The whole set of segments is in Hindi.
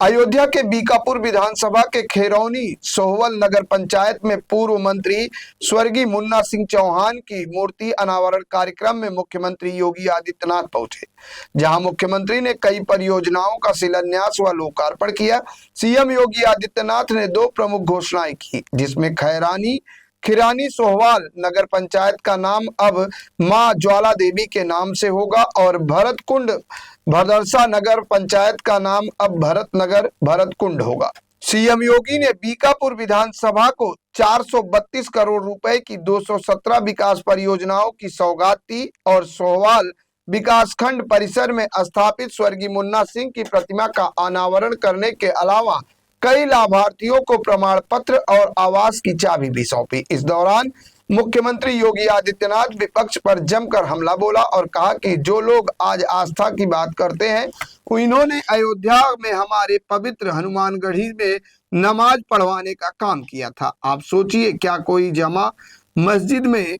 अयोध्या के बीकापुर विधानसभा के खैरौनी सोहवल नगर पंचायत में पूर्व मंत्री स्वर्गीय मुन्ना सिंह चौहान की मूर्ति अनावरण कार्यक्रम में मुख्यमंत्री योगी आदित्यनाथ पहुंचे, जहां मुख्यमंत्री ने कई परियोजनाओं का शिलान्यास व लोकार्पण किया। सीएम योगी आदित्यनाथ ने दो प्रमुख घोषणाएं की, जिसमें खैरानी सोहवाल नगर पंचायत का नाम अब मां ज्वाला देवी के नाम से होगा और भरतकुंड भदरसा नगर पंचायत का नाम अब भरतकुंड होगा। सीएम योगी ने बीकापुर विधानसभा को 432 करोड़ रुपए की 217 विकास परियोजनाओं की सौगात दी और सोहवाल विकासखंड परिसर में स्थापित स्वर्गीय मुन्ना सिंह की प्रतिमा का अनावरण करने के अलावा कई लाभार्थियों को प्रमाण पत्र और आवास की चाबी भी सौंपी। इस दौरान मुख्यमंत्री योगी आदित्यनाथ विपक्ष पर जमकर हमला बोला और कहा कि जो लोग आज आस्था की बात करते हैं, इन्होंने अयोध्या में हमारे पवित्र हनुमानगढ़ी में नमाज पढ़वाने का काम किया था। आप सोचिए, क्या कोई जमा मस्जिद में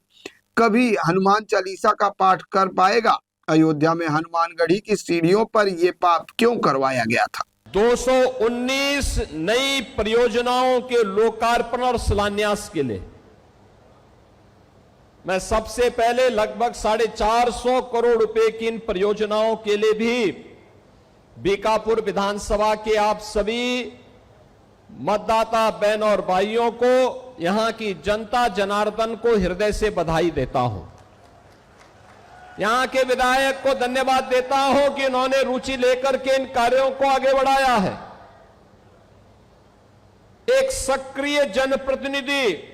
कभी हनुमान चालीसा का पाठ कर पाएगा? अयोध्या में हनुमानगढ़ी की सीढ़ियों पर यह पाप क्यों करवाया गया था? 219 नई परियोजनाओं के लोकार्पण और शिलान्यास के लिए मैं सबसे पहले लगभग 450 करोड़ रुपए की इन परियोजनाओं के लिए भी बीकापुर विधानसभा के आप सभी मतदाता बहन और भाइयों को, यहां की जनता जनार्दन को हृदय से बधाई देता हूं। यहां के विधायक को धन्यवाद देता हूं कि उन्होंने रुचि लेकर के इन कार्यों को आगे बढ़ाया है। एक सक्रिय जनप्रतिनिधि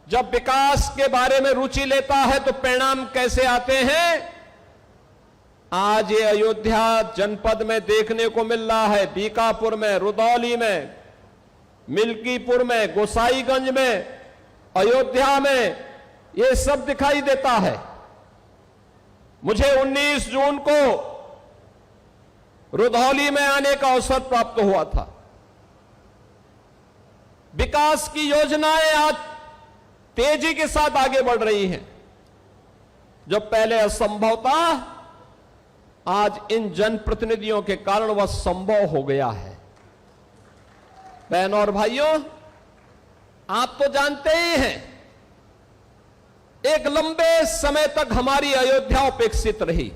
जब विकास के बारे में रुचि लेता है तो परिणाम कैसे आते हैं, आज ये अयोध्या जनपद में देखने को मिल रहा है। बीकापुर में, रुदौली में, मिल्कीपुर में, गोसाईगंज में, अयोध्या में ये सब दिखाई देता है। मुझे 19 जून को रुदौली में आने का अवसर प्राप्त हुआ था। विकास की योजनाएं आज तेजी के साथ आगे बढ़ रही हैं। जो पहले असंभव था, आज इन जनप्रतिनिधियों के कारण वह संभव हो गया है। बहनों और भाइयों, आप तो जानते ही हैं, एक लंबे समय तक हमारी अयोध्या उपेक्षित रही।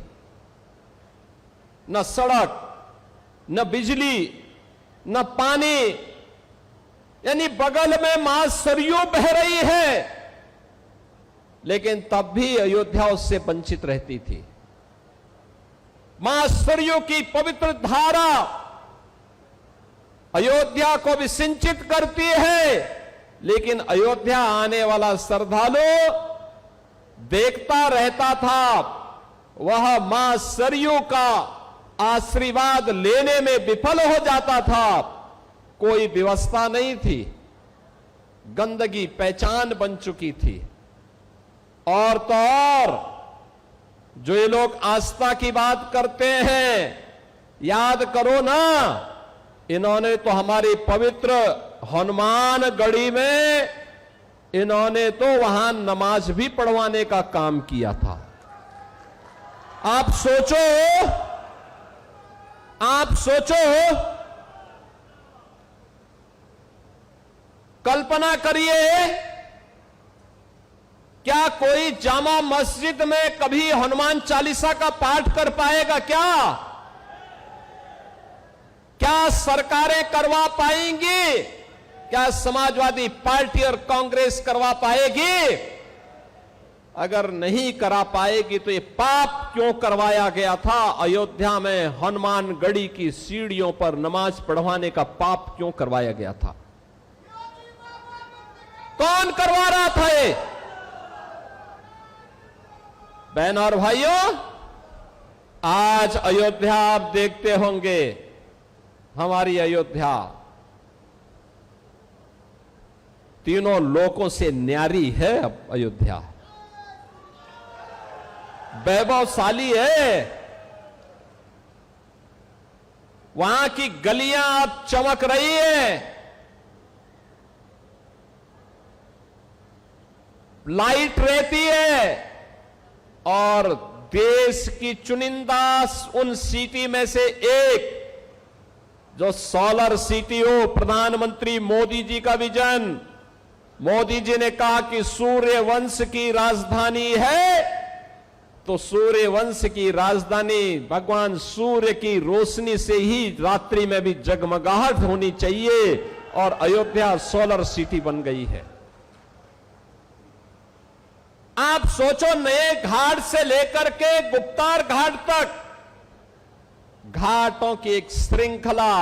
न सड़क, न बिजली, न पानी, यानी बगल में मां सरयू बह रही है, लेकिन तब भी अयोध्या उससे वंचित रहती थी। मां सरयू की पवित्र धारा अयोध्या को भी सिंचित करती है, लेकिन अयोध्या आने वाला श्रद्धालु देखता रहता था, वह मां सरयू का आशीर्वाद लेने में विफल हो जाता था। कोई व्यवस्था नहीं थी, गंदगी पहचान बन चुकी थी। और तो और जो ये लोग आस्था की बात करते हैं, याद करो ना, इन्होंने तो हमारी पवित्र हनुमानगढ़ी में इन्होंने तो वहां नमाज भी पढ़वाने का काम किया था। आप सोचो, कल्पना करिए, क्या कोई जामा मस्जिद में कभी हनुमान चालीसा का पाठ कर पाएगा? क्या सरकारें करवा पाएंगी? क्या समाजवादी पार्टी और कांग्रेस करवा पाएगी? अगर नहीं करा पाएगी तो ये पाप क्यों करवाया गया था? अयोध्या में हनुमानगढ़ी की सीढ़ियों पर नमाज पढ़वाने का पाप क्यों करवाया गया था? कौन करवा रहा था ये? बहन और भाइयों, आज अयोध्या आप देखते होंगे, हमारी अयोध्या तीनों लोकों से न्यारी है। अब अयोध्या वैभवशाली है। वहां की गलियां अब चमक रही है, लाइट रहती है, और देश की चुनिंदा उन सिटी में से एक जो सोलर सिटी हो, प्रधानमंत्री मोदी जी का विजन। मोदी जी ने कहा कि सूर्य वंश की राजधानी है, तो सूर्य वंश की राजधानी भगवान सूर्य की रोशनी से ही रात्रि में भी जगमगाहट होनी चाहिए, और अयोध्या सोलर सिटी बन गई है। आप सोचो, नए घाट से लेकर के गुप्तार घाट तक घाटों की एक श्रृंखला,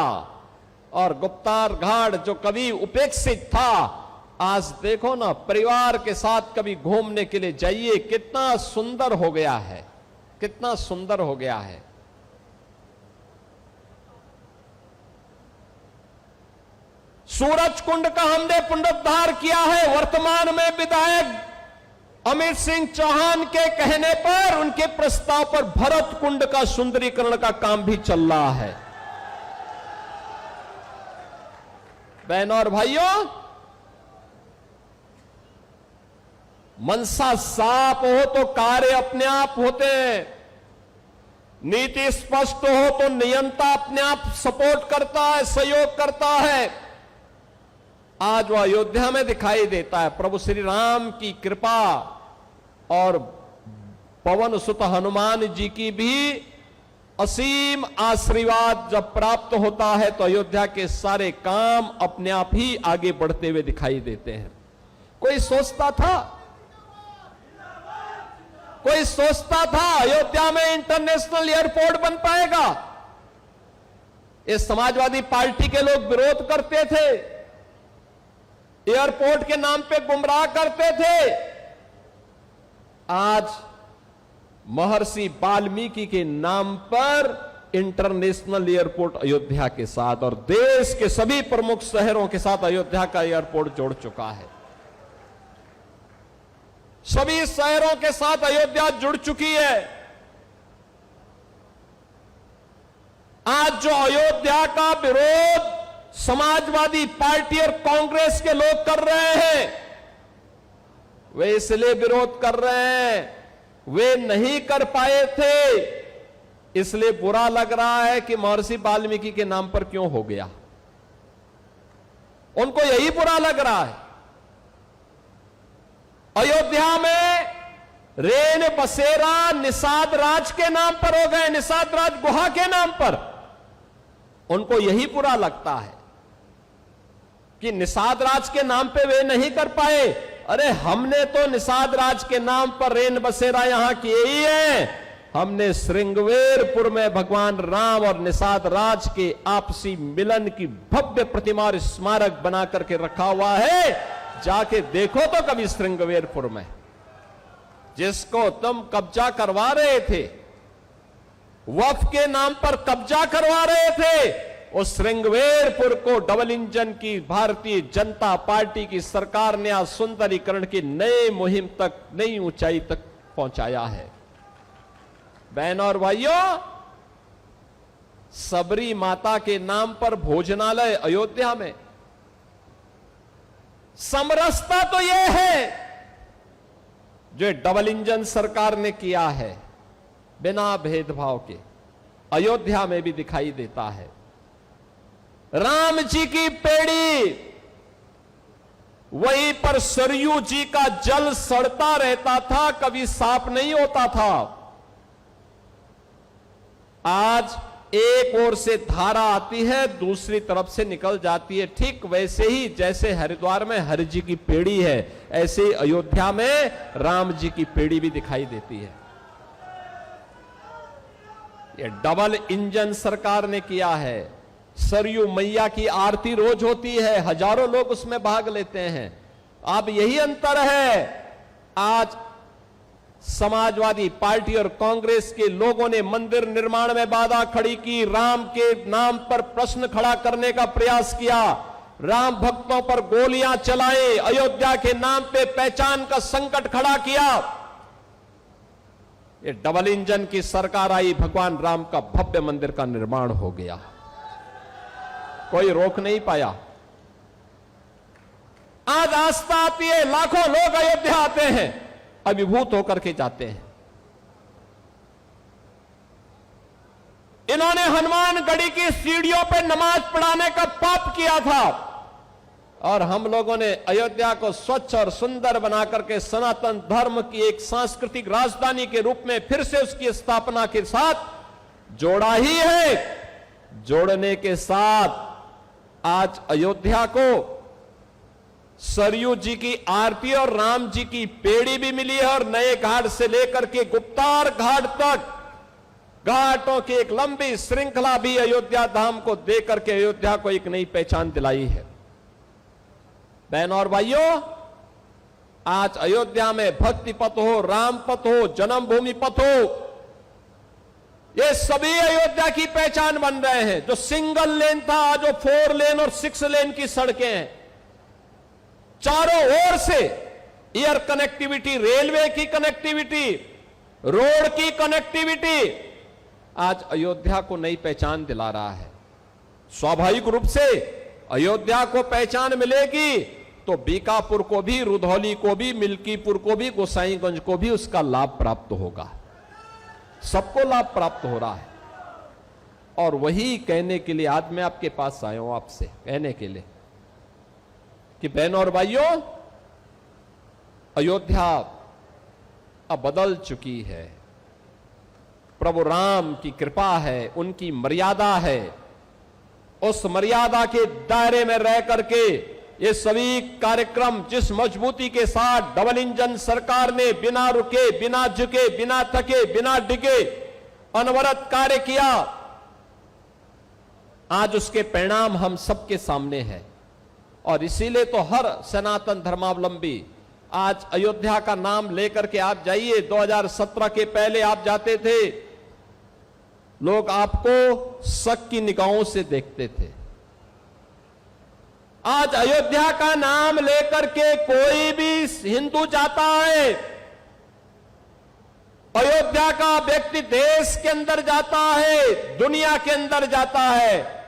और गुप्तार घाट जो कभी उपेक्षित था, आज देखो ना, परिवार के साथ कभी घूमने के लिए जाइए, कितना सुंदर हो गया है, कितना सुंदर हो गया है। सूरज कुंड का हमने पुनरुद्धार किया है। वर्तमान में विधायक अमित सिंह चौहान के कहने पर, उनके प्रस्ताव पर भरत कुंड का सुंदरीकरण का काम भी चल रहा है। बहनों और भाइयों, मनसा साफ हो तो कार्य अपने आप होते हैं, नीति स्पष्ट हो तो नियंता अपने आप सपोर्ट करता है, सहयोग करता है। आज वह अयोध्या में दिखाई देता है। प्रभु श्री राम की कृपा और पवन सुत हनुमान जी की भी असीम आशीर्वाद जब प्राप्त होता है, तो अयोध्या के सारे काम अपने आप ही आगे बढ़ते हुए दिखाई देते हैं। कोई सोचता था अयोध्या में इंटरनेशनल एयरपोर्ट बन पाएगा? ये समाजवादी पार्टी के लोग विरोध करते थे, एयरपोर्ट के नाम पे गुमराह करते थे। आज महर्षि वाल्मीकि के नाम पर इंटरनेशनल एयरपोर्ट अयोध्या के साथ, और देश के सभी प्रमुख शहरों के साथ अयोध्या का एयरपोर्ट जोड़ चुका है। सभी शहरों के साथ अयोध्या जुड़ चुकी है। आज जो अयोध्या का विरोध समाजवादी पार्टी और कांग्रेस के लोग कर रहे हैं, वे इसलिए विरोध कर रहे हैं, वे नहीं कर पाए थे, इसलिए बुरा लग रहा है कि महर्षि वाल्मीकि के नाम पर क्यों हो गया। उनको यही बुरा लग रहा है। अयोध्या में रेन बसेरा निषाद राज के नाम पर हो गए, निषाद राज गुहा के नाम पर। उनको यही बुरा लगता है कि निषाद राज के नाम पे वे नहीं कर पाए। अरे हमने तो निषाद राज के नाम पर रेन बसेरा यहां किए ही है। हमने श्रृंगवेरपुर में भगवान राम और निषाद राज के आपसी मिलन की भव्य प्रतिमा और स्मारक बना करके रखा हुआ है। जाके देखो तो कभी श्रृंगवेरपुर में, जिसको तुम कब्जा करवा रहे थे, वक्फ के नाम पर कब्जा करवा रहे थे, उस श्रृंगवेरपुर को डबल इंजन की भारतीय जनता पार्टी की सरकार ने आज सुंदरीकरण की नई मुहिम तक, नई ऊंचाई तक पहुंचाया है। बहनों और भाइयों, सबरी माता के नाम पर भोजनालय अयोध्या में। समरसता तो यह है जो डबल इंजन सरकार ने किया है, बिना भेदभाव के, अयोध्या में भी दिखाई देता है। राम जी की पेड़ी, वहीं पर सरयू जी का जल सड़ता रहता था, कभी साफ नहीं होता था। आज एक ओर से धारा आती है, दूसरी तरफ से निकल जाती है। ठीक वैसे ही जैसे हरिद्वार में हरि जी की पेड़ी है, ऐसे ही अयोध्या में राम जी की पेड़ी भी दिखाई देती है। ये डबल इंजन सरकार ने किया है। सरयू मैया की आरती रोज होती है, हजारों लोग उसमें भाग लेते हैं। अब यही अंतर है, आज समाजवादी पार्टी और कांग्रेस के लोगों ने मंदिर निर्माण में बाधा खड़ी की, राम के नाम पर प्रश्न खड़ा करने का प्रयास किया, राम भक्तों पर गोलियां चलाई, अयोध्या के नाम पे पहचान का संकट खड़ा किया। ये डबल इंजन की सरकार आई, भगवान राम का भव्य मंदिर का निर्माण हो गया, कोई रोक नहीं पाया। आज आस्था आती है, लाखों लोग अयोध्या आते हैं, अभिभूत होकर के जाते हैं। इन्होंने हनुमानगढ़ी की सीढ़ियों पे नमाज पढ़ाने का पाप किया था और हम लोगों ने अयोध्या को स्वच्छ और सुंदर बनाकर के सनातन धर्म की एक सांस्कृतिक राजधानी के रूप में फिर से उसकी स्थापना के साथ जोड़ा ही है। जोड़ने के साथ आज अयोध्या को सरयू जी की आरती और राम जी की पेड़ी भी मिली है और नए घाट से लेकर के गुप्तार घाट तक घाटों की एक लंबी श्रृंखला भी अयोध्या धाम को देकर के अयोध्या को एक नई पहचान दिलाई है। बहनों और भाइयों, आज अयोध्या में भक्ति पथ हो, राम पथ हो, जन्मभूमि पथ हो, ये सभी अयोध्या की पहचान बन रहे हैं। जो सिंगल लेन था, जो 4 लेन और 6 लेन की सड़कें हैं, चारों ओर से एयर कनेक्टिविटी, रेलवे की कनेक्टिविटी, रोड की कनेक्टिविटी आज अयोध्या को नई पहचान दिला रहा है। स्वाभाविक रूप से अयोध्या को पहचान मिलेगी तो बीकापुर को भी, रुधौली को भी, मिल्कीपुर को भी, गोसाईगंज को भी उसका लाभ प्राप्त होगा। सबको लाभ प्राप्त हो रहा है और वही कहने के लिए आज मैं आपके पास आया हूं, आपसे कहने के लिए कि बहनों और भाइयों, अयोध्या अब बदल चुकी है। प्रभु राम की कृपा है, उनकी मर्यादा है। उस मर्यादा के दायरे में रह करके ये सभी कार्यक्रम जिस मजबूती के साथ डबल इंजन सरकार ने बिना रुके, बिना झुके, बिना थके, बिना डिगे अनवरत कार्य किया, आज उसके परिणाम हम सबके सामने हैं। और इसीलिए तो हर सनातन धर्मावलंबी आज अयोध्या का नाम लेकर के आप जाइए। 2017 के पहले आप जाते थे, लोग आपको शक की निगाहों से देखते थे। आज अयोध्या का नाम लेकर के कोई भी हिंदू जाता है, अयोध्या का व्यक्ति देश के अंदर जाता है, दुनिया के अंदर जाता है,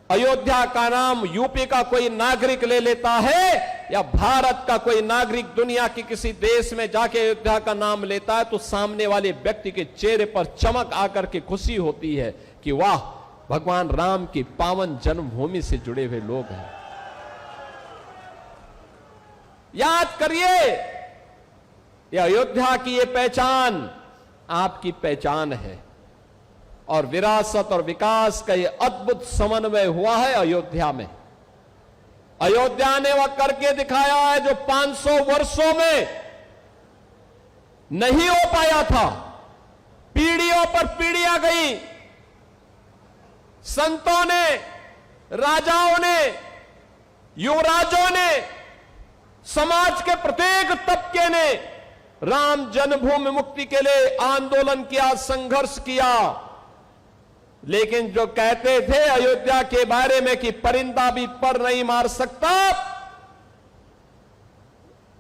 अयोध्या का नाम यूपी का कोई नागरिक ले लेता है या भारत का कोई नागरिक दुनिया के किसी देश में जाके अयोध्या का नाम लेता है तो सामने वाले व्यक्ति के चेहरे पर चमक आकर के खुशी होती है कि वाह, भगवान राम की पावन जन्मभूमि से जुड़े हुए लोग हैं। याद करिए, ये अयोध्या की ये पहचान आपकी पहचान है और विरासत और विकास का ये अद्भुत समन्वय हुआ है अयोध्या में। अयोध्या ने वह करके दिखाया है जो 500 वर्षों में नहीं हो पाया था। पीढ़ियों पर पीढ़ियां गई, संतों ने, राजाओं ने, युवराजों ने, समाज के प्रत्येक तबके ने राम जन्मभूमि मुक्ति के लिए आंदोलन किया, संघर्ष किया। लेकिन जो कहते थे अयोध्या के बारे में कि परिंदा भी पर नहीं मार सकता,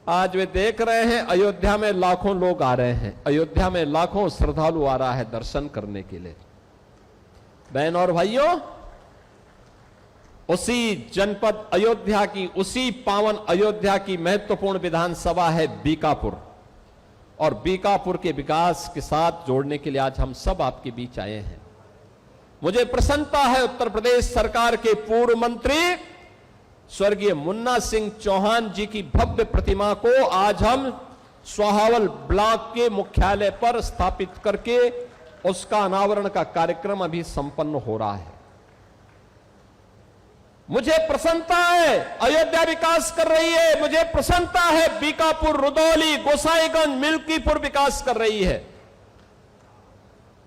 आज वे देख रहे हैं अयोध्या में लाखों लोग आ रहे हैं, अयोध्या में लाखों श्रद्धालु आ रहा है दर्शन करने के लिए। बहन और भाइयों, उसी जनपद अयोध्या की, उसी पावन अयोध्या की महत्वपूर्ण विधानसभा है बीकापुर और बीकापुर के विकास के साथ जोड़ने के लिए आज हम सब आपके बीच आए हैं। मुझे प्रसन्नता है उत्तर प्रदेश सरकार के पूर्व मंत्री स्वर्गीय मुन्ना सिंह चौहान जी की भव्य प्रतिमा को आज हम सोहावल ब्लॉक के मुख्यालय पर स्थापित करके उसका अनावरण का कार्यक्रम अभी संपन्न हो रहा है। मुझे प्रसन्नता है अयोध्या विकास कर रही है, मुझे प्रसन्नता है बीकापुर, रुधौली, गोसाईगंज, मिल्कीपुर विकास कर रही है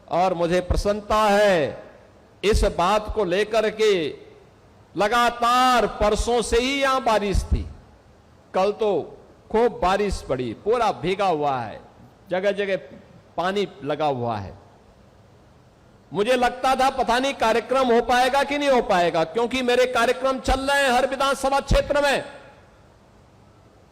और मुझे प्रसन्नता है इस बात को लेकर के लगातार परसों से ही यहां बारिश थी, कल तो खूब बारिश पड़ी, पूरा भीगा हुआ है, जगह जगह पानी लगा हुआ है। मुझे लगता था पता नहीं कार्यक्रम हो पाएगा कि नहीं हो पाएगा, क्योंकि मेरे कार्यक्रम चल रहे हैं हर विधानसभा क्षेत्र में।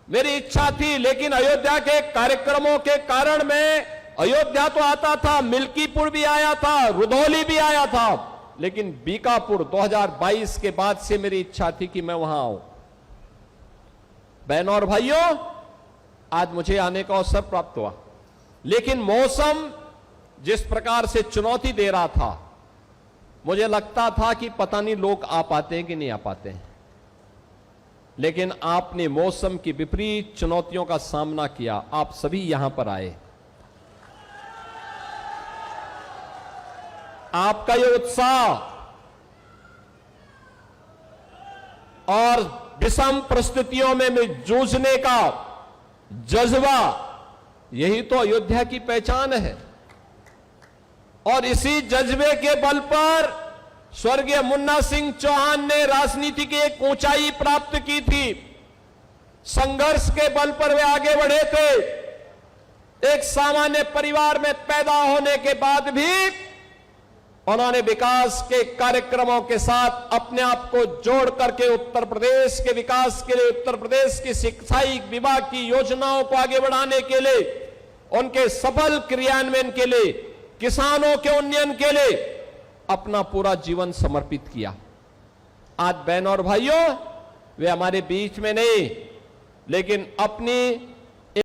मेरी इच्छा थी, लेकिन अयोध्या के कार्यक्रमों के कारण मैं अयोध्या तो आता था, मिल्कीपुर भी आया था, रुधौली भी आया था, लेकिन बीकापुर 2022 के बाद से मेरी इच्छा थी कि मैं वहां आऊं। बहनों और भाइयों, आज मुझे आने का अवसर प्राप्त हुआ, लेकिन मौसम जिस प्रकार से चुनौती दे रहा था, मुझे लगता था कि पता नहीं लोग आ पाते हैं कि नहीं आ पाते हैं, लेकिन आपने मौसम की विपरीत चुनौतियों का सामना किया, आप सभी यहां पर आए। आपका ये उत्साह और विषम परिस्थितियों में जूझने का जज्बा, यही तो अयोध्या की पहचान है। और इसी जज्बे के बल पर स्वर्गीय मुन्ना सिंह चौहान ने राजनीति की एक ऊंचाई प्राप्त की थी। संघर्ष के बल पर वे आगे बढ़े थे। एक सामान्य परिवार में पैदा होने के बाद भी उन्होंने विकास के कार्यक्रमों के साथ अपने आप को जोड़ करके उत्तर प्रदेश के विकास के लिए, उत्तर प्रदेश की शिक्षाई विभाग की योजनाओं को आगे बढ़ाने के लिए, उनके सफल क्रियान्वयन के लिए, किसानों के उन्नयन के लिए अपना पूरा जीवन समर्पित किया। आज बहनों और भाइयों, वे हमारे बीच में नहीं, लेकिन अपनी